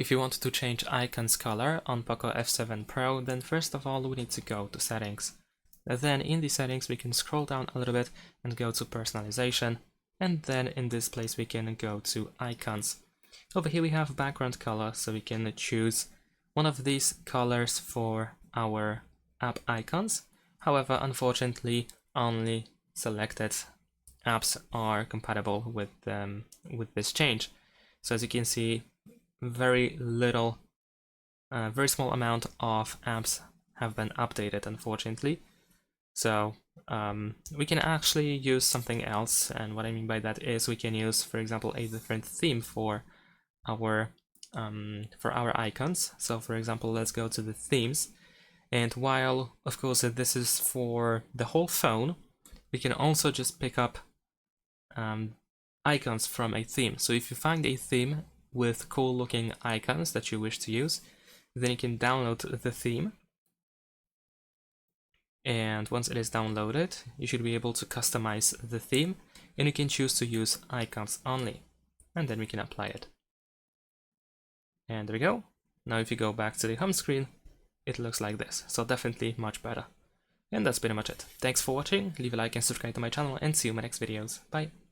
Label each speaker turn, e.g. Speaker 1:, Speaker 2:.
Speaker 1: If you want to change icon's color on POCO F7 Pro, then first of all we need to go to settings. Then in the settings we can scroll down a little bit and go to personalization, and then in this place we can go to icons. Over here we have background color, so we can choose one of these colors for our app icons. However, unfortunately only selected apps are compatible with this change. So as you can see, very small amount of apps have been updated, unfortunately. So we can actually use something else, and what I mean by that is we can use, for example, a different theme for our icons. So for example, let's go to the themes, and while of course this is for the whole phone, we can also just pick up icons from a theme. So if you find a theme with cool looking icons that you wish to use, then you can download the theme, and once it is downloaded you should be able to customize the theme, and you can choose to use icons only, and then we can apply it. And there we go. Now if you go back to the home screen, it looks like this, so definitely much better. And that's pretty much it. Thanks for watching, leave a like and subscribe to my channel, and see you in my next videos. Bye!